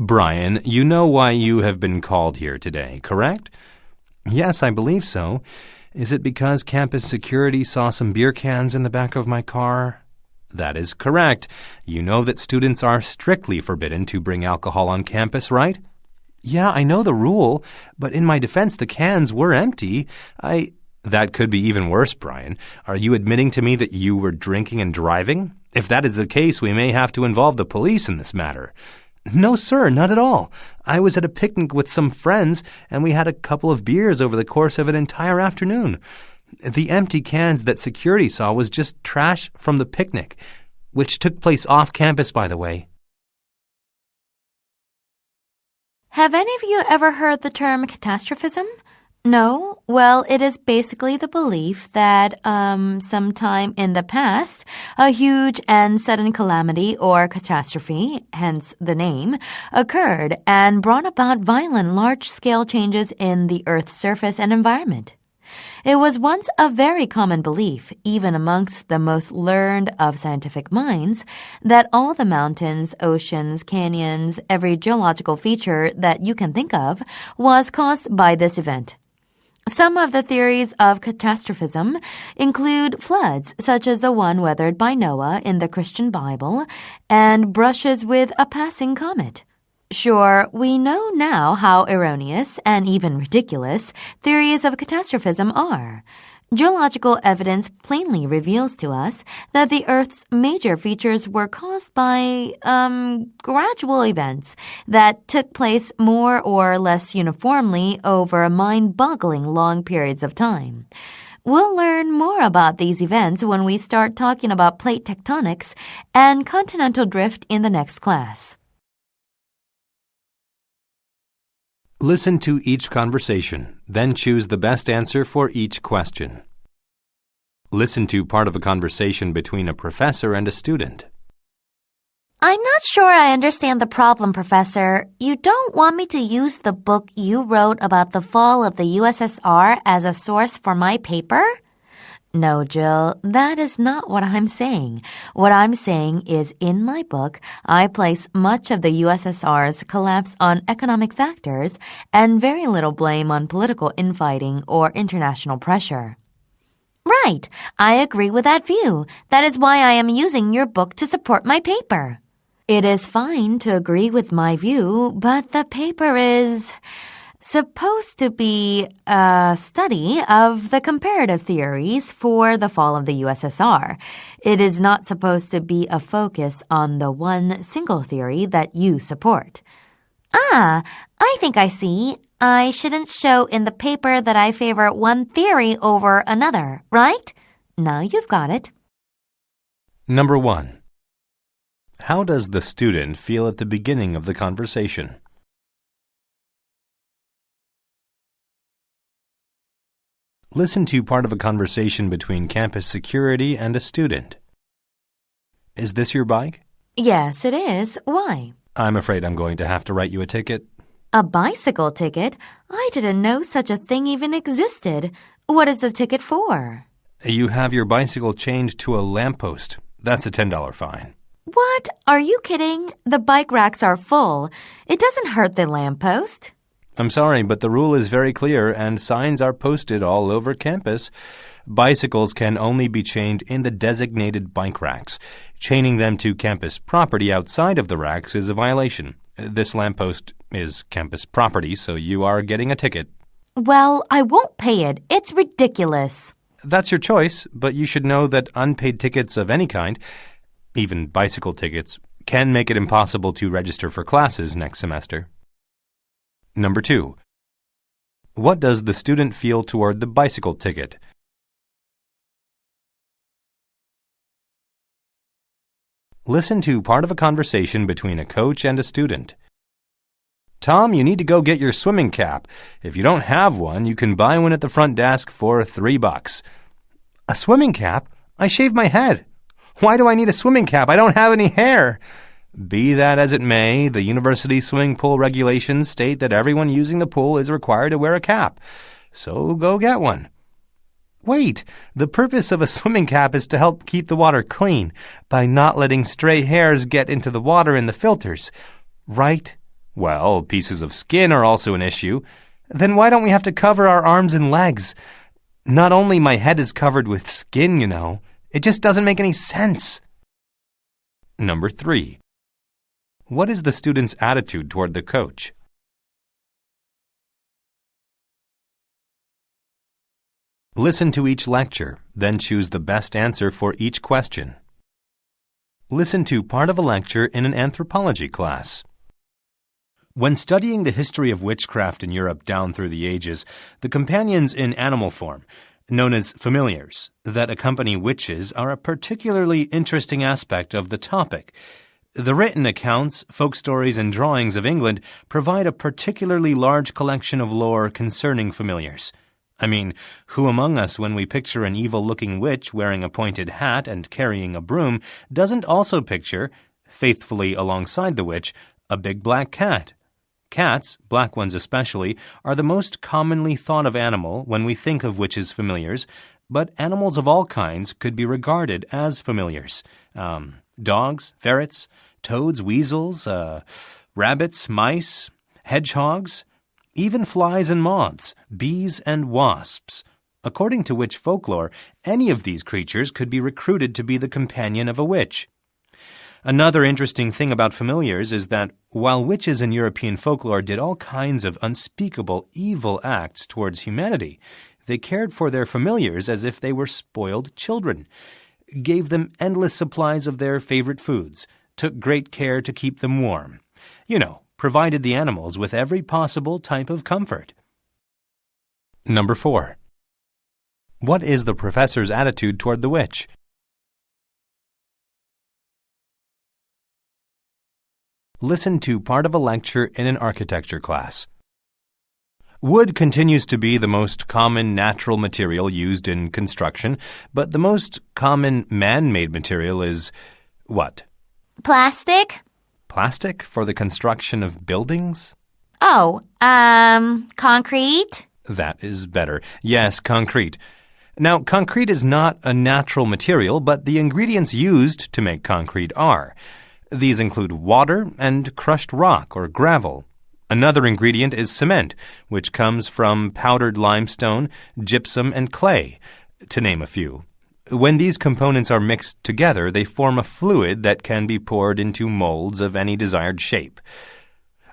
Brian, you know why you have been called here today, correct? Yes, I believe so. Is it because campus security saw some beer cans in the back of my car? That is correct. You know that students are strictly forbidden to bring alcohol on campus, right? Yeah, I know the rule, but in my defense, the cans were empty. That could be even worse, Brian. Are you admitting to me that you were drinking and driving? If that is the case, we may have to involve the police in this matter. No, sir, not at all. I was at a picnic with some friends, and we had a couple of beers over the course of an entire afternoon. The empty cans that security saw was just trash from the picnic, which took place off campus, by the way. Have any of you ever heard the term catastrophism? No? Well, it is basically the belief that sometime in the past, a huge and sudden calamity or catastrophe, hence the name, occurred and brought about violent large-scale changes in the Earth's surface and environment. It was once a very common belief, even amongst the most learned of scientific minds, that all the mountains, oceans, canyons, every geological feature that you can think of was caused by this event. Some of the theories of catastrophism include floods, such as the one weathered by Noah in the Christian Bible, and brushes with a passing comet. Sure, we know now how erroneous and even ridiculous theories of catastrophism are. Geological evidence plainly reveals to us that the Earth's major features were caused by, gradual events that took place more or less uniformly over mind-boggling long periods of time. We'll learn more about these events when we start talking about plate tectonics and continental drift in the next class. Listen to each conversation, then choose the best answer for each question. Listen to part of a conversation between a professor and a student. I'm not sure I understand the problem, Professor. You don't want me to use the book you wrote about the fall of the USSR as a source for my paper? No, Jill, that is not what I'm saying. What I'm saying is in my book, I place much of the USSR's collapse on economic factors and very little blame on political infighting or international pressure. Right. I agree with that view. That is why I am using your book to support my paper. It is fine to agree with my view, but the paper is supposed to be a study of the comparative theories for the fall of the USSR. It is not supposed to be a focus on the one single theory that you support. I think I see. I shouldn't show in the paper that I favor one theory over another, right? Now you've got it. Number 1. How does the student feel at the beginning of the conversation? Listen to part of a conversation between campus security and a student. Is this your bike? Yes, it is. Why? I'm afraid I'm going to have to write you a ticket. A bicycle ticket? I didn't know such a thing even existed. What is the ticket for? You have your bicycle chained to a lamppost. That's a $10 fine. What? Are you kidding? The bike racks are full. It doesn't hurt the lamppost. I'm sorry, but the rule is very clear and signs are posted all over campus. Bicycles can only be chained in the designated bike racks. Chaining them to campus property outside of the racks is a violation. This lamppost is campus property, so you are getting a ticket. Well, I won't pay it. It's ridiculous. That's your choice, but you should know that unpaid tickets of any kind, even bicycle tickets, can make it impossible to register for classes next semester. Number 2. What does the student feel toward the bicycle ticket? Listen to part of a conversation between a coach and a student. Tom, you need to go get your swimming cap. If you don't have one, you can buy one at the front desk for $3. A swimming cap? I shaved my head. Why do I need a swimming cap? I don't have any hair. Be that as it may, the university swimming pool regulations state that everyone using the pool is required to wear a cap. So go get one. Wait, the purpose of a swimming cap is to help keep the water clean by not letting stray hairs get into the water in the filters. Right? Well, pieces of skin are also an issue. Then why don't we have to cover our arms and legs? Not only my head is covered with skin, you know. It just doesn't make any sense. Number 3. What is the student's attitude toward the coach? Listen to each lecture, then choose the best answer for each question. Listen to part of a lecture in an anthropology class. When studying the history of witchcraft in Europe down through the ages, the companions in animal form, known as familiars, that accompany witches are a particularly interesting aspect of the topic. The written accounts, folk stories, and drawings of England provide a particularly large collection of lore concerning familiars. I mean, who among us, when we picture an evil-looking witch wearing a pointed hat and carrying a broom, doesn't also picture, faithfully alongside the witch, a big black cat? Cats, black ones especially, are the most commonly thought of animal when we think of witches' familiars, but animals of all kinds could be regarded as familiars. Dogs, ferrets, toads, weasels, rabbits, mice, hedgehogs, even flies and moths, bees and wasps. According to witch folklore, any of these creatures could be recruited to be the companion of a witch. Another interesting thing about familiars is that while witches in European folklore did all kinds of unspeakable evil acts towards humanity, they cared for their familiars as if they were spoiled children, gave them endless supplies of their favorite foods, took great care to keep them warm. Provided the animals with every possible type of comfort. Number 4. What is the professor's attitude toward the witch? Listen to part of a lecture in an architecture class. Wood continues to be the most common natural material used in construction, but the most common man-made material is what? Plastic? Plastic for the construction of buildings? Concrete? That is better. Yes, concrete. Now, concrete is not a natural material, but the ingredients used to make concrete are. These include water and crushed rock or gravel. Another ingredient is cement, which comes from powdered limestone, gypsum, and clay, to name a few. When these components are mixed together, they form a fluid that can be poured into molds of any desired shape.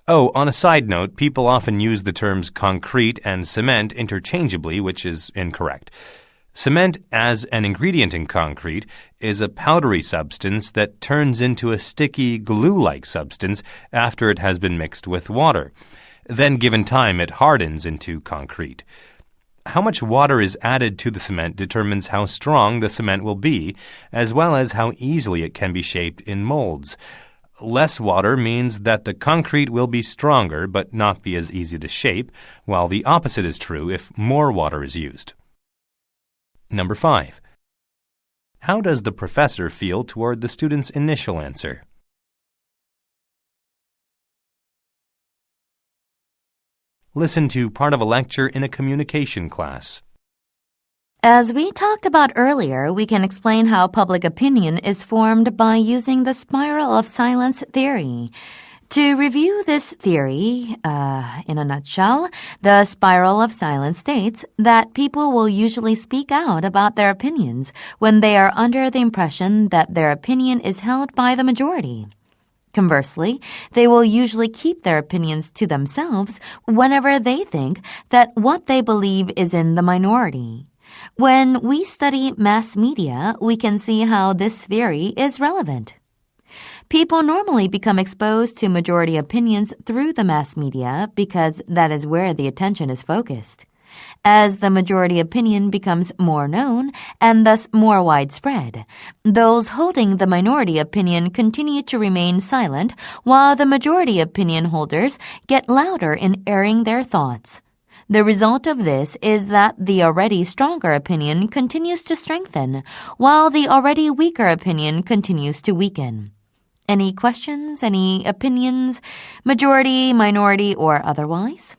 Oh, on a side note, people often use the terms concrete and cement interchangeably, which is incorrect. Cement, as an ingredient in concrete, is a powdery substance that turns into a sticky, glue-like substance after it has been mixed with water. Then, given time, it hardens into concrete. How much water is added to the cement determines how strong the cement will be, as well as how easily it can be shaped in molds. Less water means that the concrete will be stronger but not be as easy to shape, while the opposite is true if more water is used. Number 5. How does the professor feel toward the student's initial answer? Listen to part of a lecture in a communication class. As we talked about earlier, we can explain how public opinion is formed by using the spiral of silence theory. To review this theory, in a nutshell, the spiral of silence states that people will usually speak out about their opinions when they are under the impression that their opinion is held by the majority. Conversely, they will usually keep their opinions to themselves whenever they think that what they believe is in the minority. When we study mass media, we can see how this theory is relevant. People normally become exposed to majority opinions through the mass media because that is where the attention is focused. As the majority opinion becomes more known and thus more widespread, those holding the minority opinion continue to remain silent while the majority opinion holders get louder in airing their thoughts. The result of this is that the already stronger opinion continues to strengthen, while the already weaker opinion continues to weaken. Any questions? Any opinions? Majority, minority, or otherwise?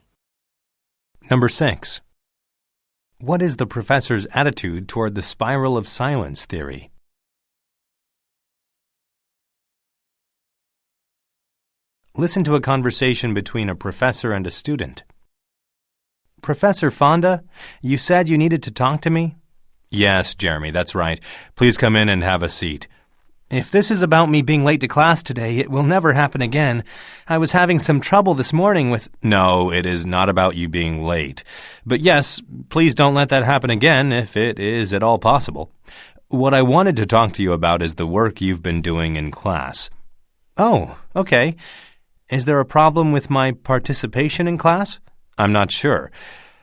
Number 6. What is the professor's attitude toward the spiral of silence theory? Listen to a conversation between a professor and a student. Professor Fonda, you said you needed to talk to me? Yes, Jeremy, that's right. Please come in and have a seat. If this is about me being late to class today, it will never happen again. I was having some trouble this morning with— No, it is not about you being late. But yes, please don't let that happen again if it is at all possible. What I wanted to talk to you about is the work you've been doing in class. Oh, okay. Is there a problem with my participation in class? I'm not sure.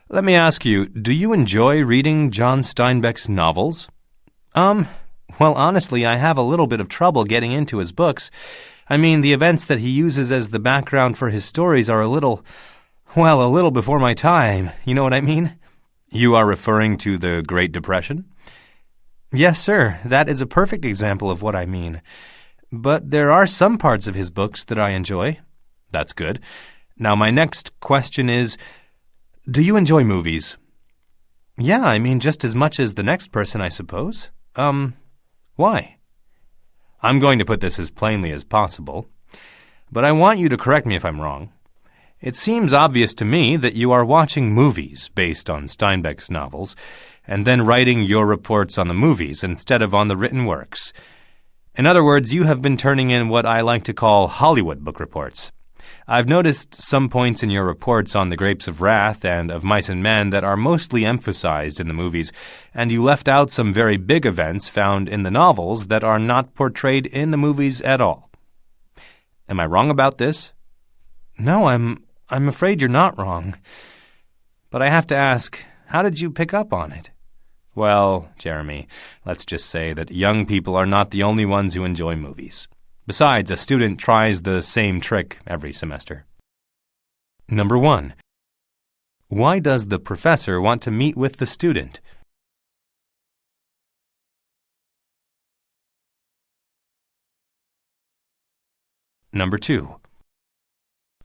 Let me ask you, do you enjoy reading John Steinbeck's novels? Well, honestly, I have a little bit of trouble getting into his books. I mean, the events that he uses as the background for his stories are a little before my time. You know what I mean? You are referring to the Great Depression? Yes, sir. That is a perfect example of what I mean. But there are some parts of his books that I enjoy. That's good. Now, my next question is, do you enjoy movies? Yeah, I mean, just as much as the next person, I suppose. Why? I'm going to put this as plainly as possible, but I want you to correct me if I'm wrong. It seems obvious to me that you are watching movies based on Steinbeck's novels and then writing your reports on the movies instead of on the written works. In other words, you have been turning in what I like to call Hollywood book reports. I've noticed some points in your reports on The Grapes of Wrath and Of Mice and Men that are mostly emphasized in the movies, and you left out some very big events found in the novels that are not portrayed in the movies at all. Am I wrong about this? No, I'm afraid you're not wrong. But I have to ask, how did you pick up on it? Well, Jeremy, let's just say that young people are not the only ones who enjoy movies. Besides, a student tries the same trick every semester. Number 1. Why does the professor want to meet with the student? Number 2.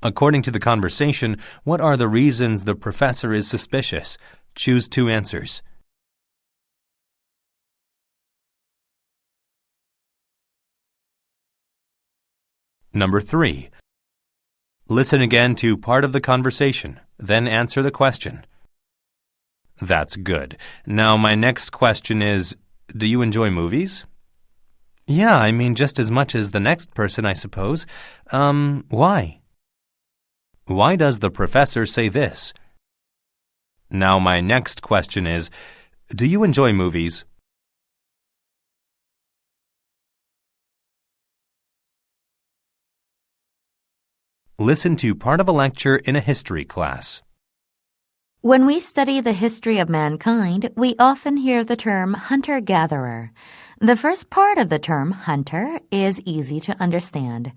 According to the conversation, what are the reasons the professor is suspicious? Choose 2 answers. Number 3. Listen again to part of the conversation, then answer the question. That's good. Now, my next question is, do you enjoy movies? Yeah, I mean, just as much as the next person, I suppose. Why? Why does the professor say this? Now, my next question is, do you enjoy movies? Listen to part of a lecture in a history class. When we study the history of mankind, we often hear the term hunter-gatherer. The first part of the term hunter is easy to understand.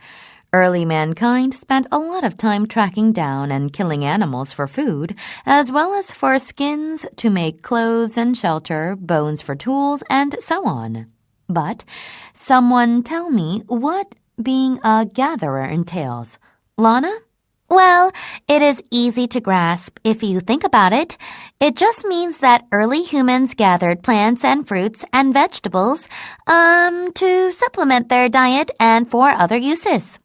Early mankind spent a lot of time tracking down and killing animals for food, as well as for skins to make clothes and shelter, bones for tools, and so on. But someone tell me what being a gatherer entails. Lana? Well, it is easy to grasp if you think about it. It just means that early humans gathered plants and fruits and vegetables, to supplement their diet and for other uses.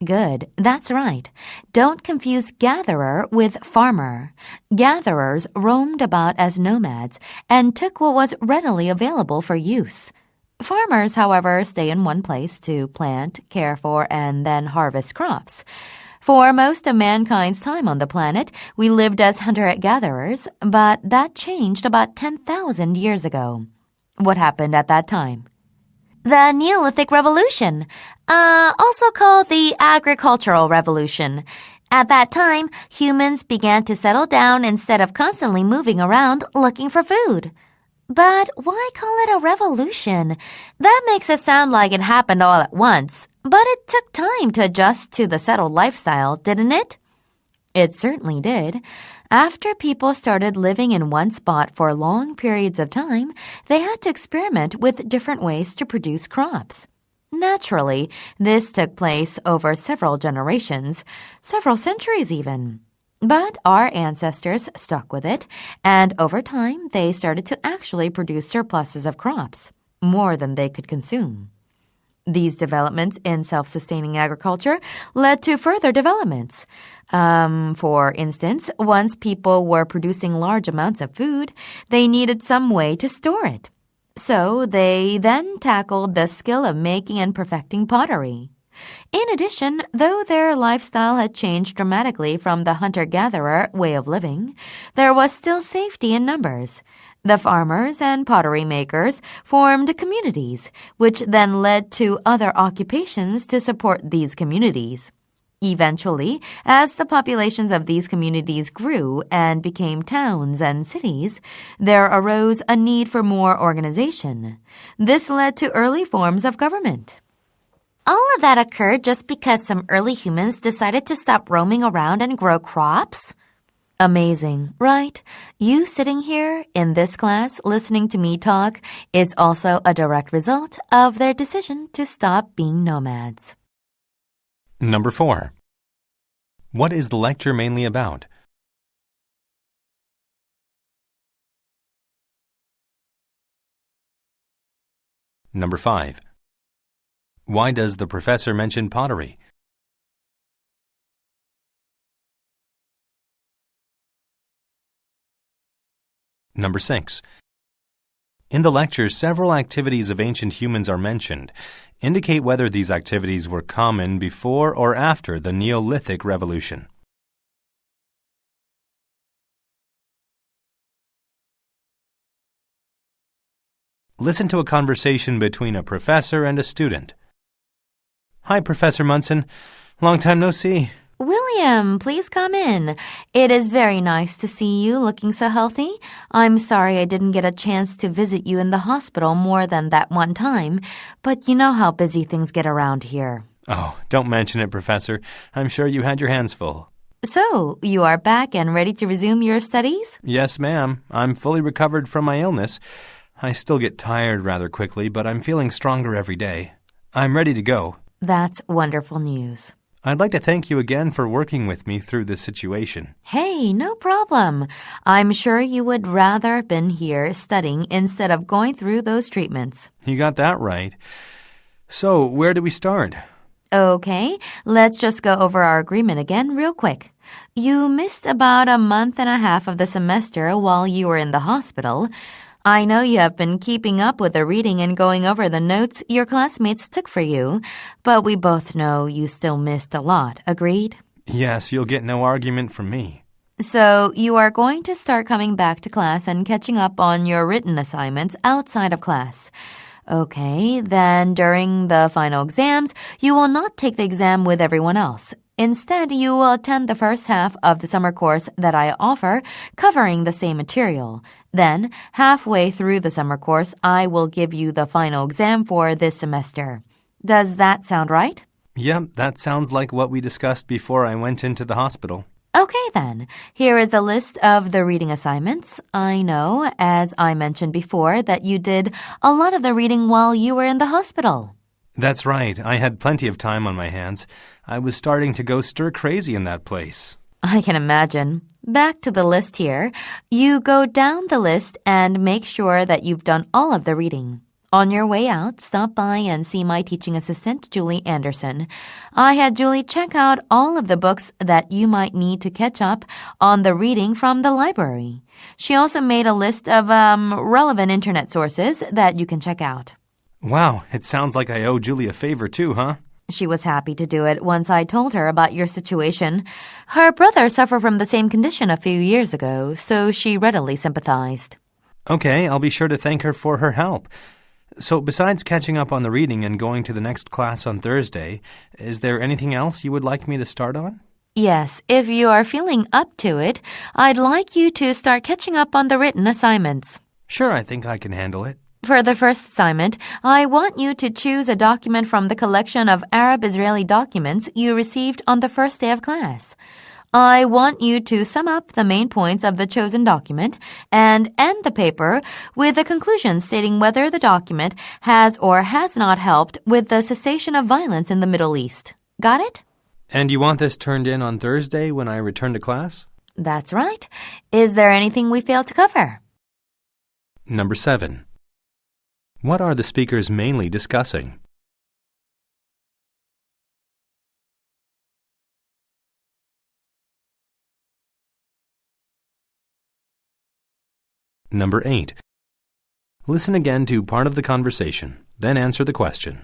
Good, that's right. Don't confuse gatherer with farmer. Gatherers roamed about as nomads and took what was readily available for use. Farmers, however, stay in one place to plant, care for, and then harvest crops. For most of mankind's time on the planet, we lived as hunter-gatherers, but that changed about 10,000 years ago. What happened at that time? The Neolithic Revolution, also called the Agricultural Revolution. At that time, humans began to settle down instead of constantly moving around looking for food. But why call it a revolution? That makes it sound like it happened all at once. But it took time to adjust to the settled lifestyle, didn't it? It certainly did. After people started living in one spot for long periods of time, they had to experiment with different ways to produce crops. Naturally, this took place over several generations, several centuries even. But our ancestors stuck with it, and over time they started to actually produce surpluses of crops, more than they could consume. These developments in self-sustaining agriculture led to further developments. For instance, once people were producing large amounts of food, they needed some way to store it. So they then tackled the skill of making and perfecting pottery. In addition, though their lifestyle had changed dramatically from the hunter-gatherer way of living, there was still safety in numbers. The farmers and pottery makers formed communities, which then led to other occupations to support these communities. Eventually, as the populations of these communities grew and became towns and cities, there arose a need for more organization. This led to early forms of government. All of that occurred just because some early humans decided to stop roaming around and grow crops? Amazing, right? You sitting here in this class listening to me talk is also a direct result of their decision to stop being nomads. Number 4. What is the lecture mainly about? Number 5. Why does the professor mention pottery? Number 6. In the lecture, several activities of ancient humans are mentioned. Indicate whether these activities were common before or after the Neolithic Revolution. Listen to a conversation between a professor and a student. Hi, Professor Munson. Long time no see. William, please come in. It is very nice to see you looking so healthy. I'm sorry I didn't get a chance to visit you in the hospital more than that one time, but you know how busy things get around here. Oh, don't mention it, Professor. I'm sure you had your hands full. So, you are back and ready to resume your studies? Yes, ma'am. I'm fully recovered from my illness. I still get tired rather quickly, but I'm feeling stronger every day. I'm ready to go. That's wonderful news. I'd like to thank you again for working with me through this situation. Hey, no problem. I'm sure you would rather have been here studying instead of going through those treatments. You got that right. So, where do we start? Okay, let's just go over our agreement again real quick. You missed about a month and a half of the semester while you were in the hospital. I know you have been keeping up with the reading and going over the notes your classmates took for you, but we both know you still missed a lot, agreed? Yes, you'll get no argument from me. So you are going to start coming back to class and catching up on your written assignments outside of class. Okay, then during the final exams, you will not take the exam with everyone else. Instead, you will attend the first half of the summer course that I offer, covering the same material. Then, halfway through the summer course, I will give you the final exam for this semester. Does that sound right? Yep, that sounds like what we discussed before I went into the hospital. Okay then, here is a list of the reading assignments. I know, as I mentioned before, that you did a lot of the reading while you were in the hospital. That's right. I had plenty of time on my hands. I was starting to go stir-crazy in that place. I can imagine. Back to the list here. You go down the list and make sure that you've done all of the reading. On your way out, stop by and see my teaching assistant, Julie Anderson. I had Julie check out all of the books that you might need to catch up on the reading from the library. She also made a list of relevant internet sources that you can check out. Wow, it sounds like I owe Julie a favor too, huh? She was happy to do it once I told her about your situation. Her brother suffered from the same condition a few years ago, so she readily sympathized. Okay, I'll be sure to thank her for her help. So besides catching up on the reading and going to the next class on Thursday, is there anything else you would like me to start on? Yes, if you are feeling up to it, I'd like you to start catching up on the written assignments. Sure, I think I can handle it. For the first assignment, I want you to choose a document from the collection of Arab-Israeli documents you received on the first day of class. I want you to sum up the main points of the chosen document and end the paper with a conclusion stating whether the document has or has not helped with the cessation of violence in the Middle East. Got it? And you want this turned in on Thursday when I return to class? That's right. Is there anything we failed to cover? Number 7. What are the speakers mainly discussing? Number 8. Listen again to part of the conversation, then answer the question.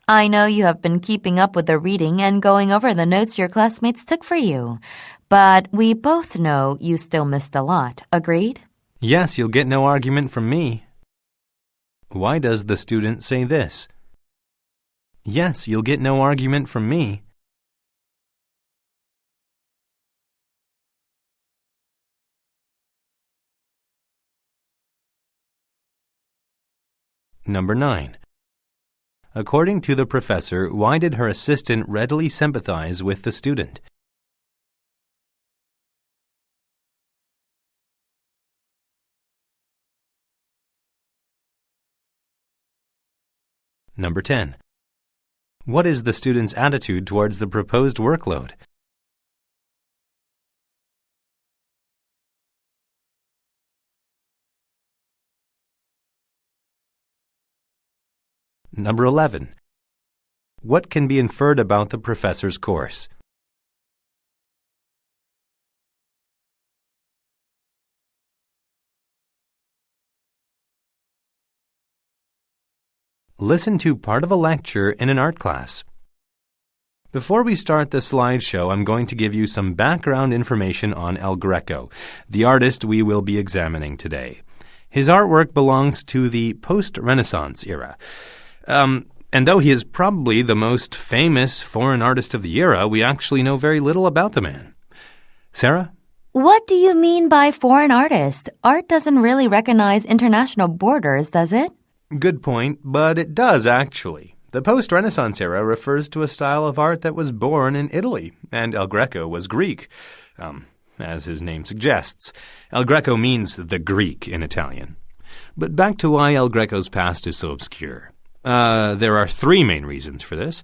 I know you have been keeping up with the reading and going over the notes your classmates took for you, but we both know you still missed a lot. Agreed? Yes, you'll get no argument from me. Why does the student say this? Yes, you'll get no argument from me. Number 9. According to the professor, why did her assistant readily sympathize with the student? Number 10. What is the student's attitude towards the proposed workload? Number 11. What can be inferred about the professor's course? Listen to part of a lecture in an art class. Before we start the slideshow, I'm going to give you some background information on El Greco, the artist we will be examining today. His artwork belongs to the post-Renaissance era. And though he is probably the most famous foreign artist of the era, we actually know very little about the man. Sarah? What do you mean by foreign artist? Art doesn't really recognize international borders, does it? Good point, but it does actually. The post-Renaissance era refers to a style of art that was born in Italy, and El Greco was Greek, as his name suggests. El Greco means the Greek in Italian. But back to why El Greco's past is so obscure. There are 3 main reasons for this.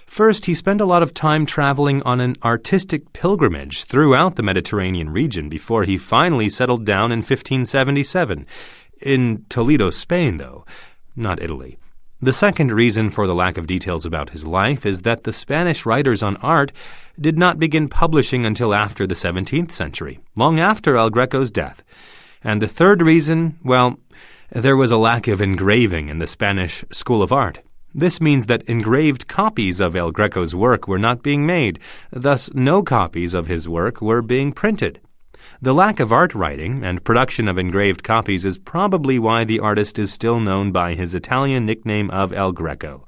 First, he spent a lot of time traveling on an artistic pilgrimage throughout the Mediterranean region before he finally settled down in 1577. In Toledo, Spain, though, not Italy. The second reason for the lack of details about his life is that the Spanish writers on art did not begin publishing until after the 17th century, long after El Greco's death. And the third reason, well, there was a lack of engraving in the Spanish school of art. This means that engraved copies of El Greco's work were not being made, thus no copies of his work were being printed. The lack of art writing and production of engraved copies is probably why the artist is still known by his Italian nickname of El Greco.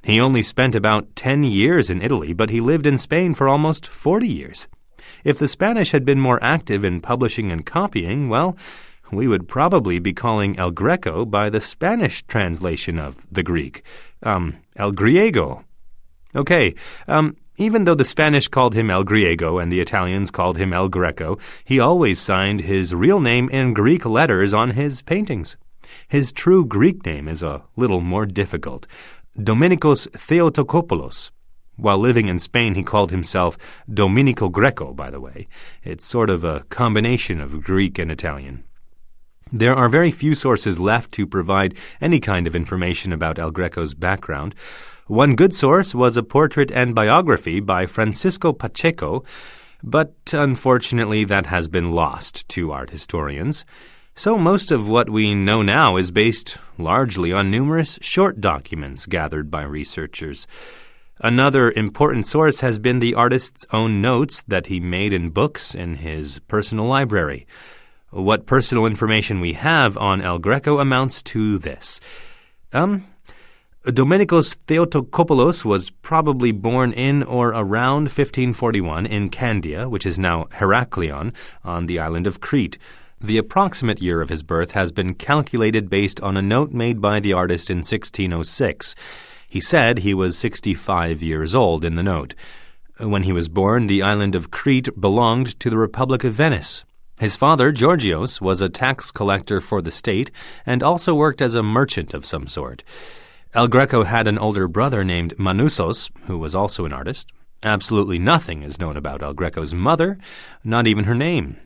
He only spent about 10 years in Italy, but he lived in Spain for almost 40 years. If the Spanish had been more active in publishing and copying, well, we would probably be calling El Greco by the Spanish translation of the Greek, El Griego. Okay, even though the Spanish called him El Griego and the Italians called him El Greco, he always signed his real name in Greek letters on his paintings. His true Greek name is a little more difficult, Dominikos Theotokopoulos. While living in Spain, he called himself Domenico Greco, by the way. It's sort of a combination of Greek and Italian. There are very few sources left to provide any kind of information about El Greco's background. One good source was a portrait and biography by Francisco Pacheco, but unfortunately that has been lost to art historians. So most of what we know now is based largely on numerous short documents gathered by researchers. Another important source has been the artist's own notes that he made in books in his personal library. What personal information we have on El Greco amounts to this. Dominikos Theotokopoulos was probably born in or around 1541 in Candia, which is now Heraklion, on the island of Crete. The approximate year of his birth has been calculated based on a note made by the artist in 1606. He said he was 65 years old in the note. When he was born, the island of Crete belonged to the Republic of Venice. His father, Georgios, was a tax collector for the state and also worked as a merchant of some sort. El Greco had an older brother named Manousos, who was also an artist. Absolutely nothing is known about El Greco's mother, not even her name.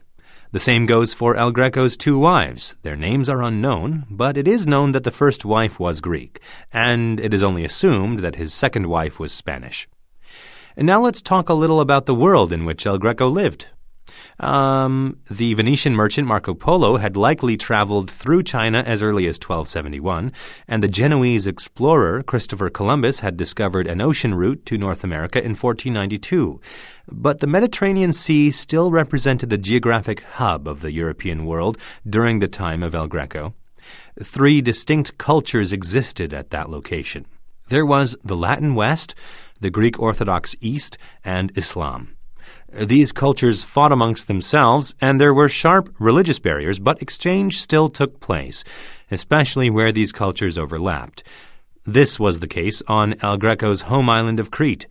The same goes for El Greco's 2 wives. Their names are unknown, but it is known that the first wife was Greek, and it is only assumed that his second wife was Spanish. And now let's talk a little about the world in which El Greco lived. The Venetian merchant Marco Polo had likely traveled through China as early as 1271, and the Genoese explorer Christopher Columbus had discovered an ocean route to North America in 1492. But the Mediterranean Sea still represented the geographic hub of the European world during the time of El Greco. 3 distinct cultures existed at that location. There was the Latin West, the Greek Orthodox East, and Islam. These cultures fought amongst themselves, and there were sharp religious barriers, but exchange still took place, especially where these cultures overlapped. This was the case on El Greco's home island of Crete.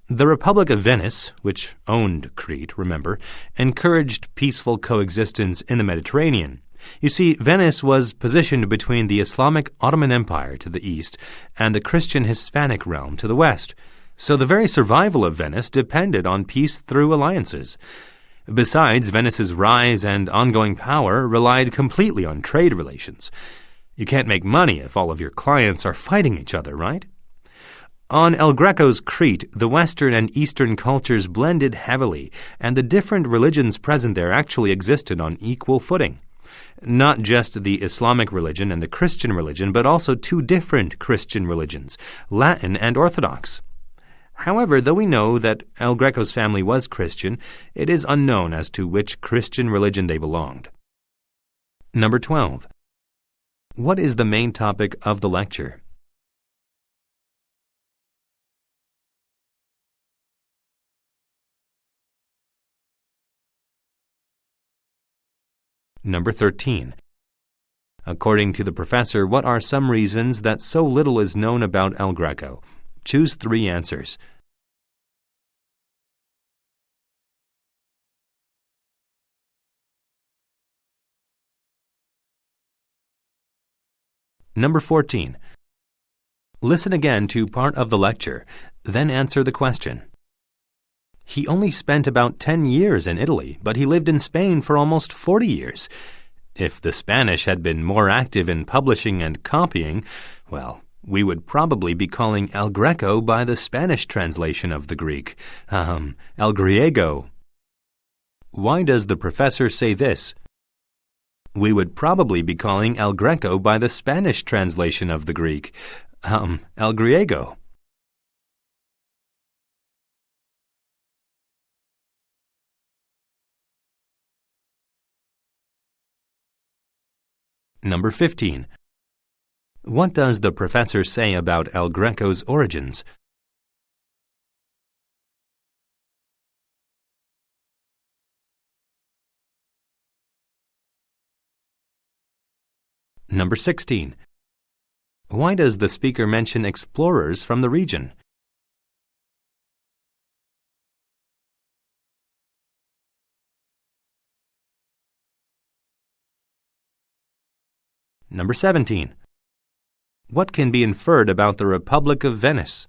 The Republic of Venice, which owned Crete, remember, encouraged peaceful coexistence in the Mediterranean. You see, Venice was positioned between the Islamic Ottoman Empire to the east and the Christian Hispanic realm to the west. So the very survival of Venice depended on peace through alliances. Besides, Venice's rise and ongoing power relied completely on trade relations. You can't make money if all of your clients are fighting each other, right? On El Greco's Crete, the Western and Eastern cultures blended heavily, and the different religions present there actually existed on equal footing. Not just the Islamic religion and the Christian religion, but also 2 different Christian religions, Latin and Orthodox. However, though we know that El Greco's family was Christian, it is unknown as to which Christian religion they belonged. Number 12. What is the main topic of the lecture? Number 13. According to the professor, what are some reasons that so little is known about El Greco? Choose 3 answers. Number 14. Listen again to part of the lecture, then answer the question. He only spent about 10 years in Italy, but he lived in Spain for almost 40 years. If the Spanish had been more active in publishing and copying, well, we would probably be calling El Greco by the Spanish translation of the Greek, El Griego. Why does the professor say this? We would probably be calling El Greco by the Spanish translation of the Greek, El Griego. Number 15. What does the professor say about El Greco's origins? Number 16. Why does the speaker mention explorers from the region? Number 17. What can be inferred about the Republic of Venice?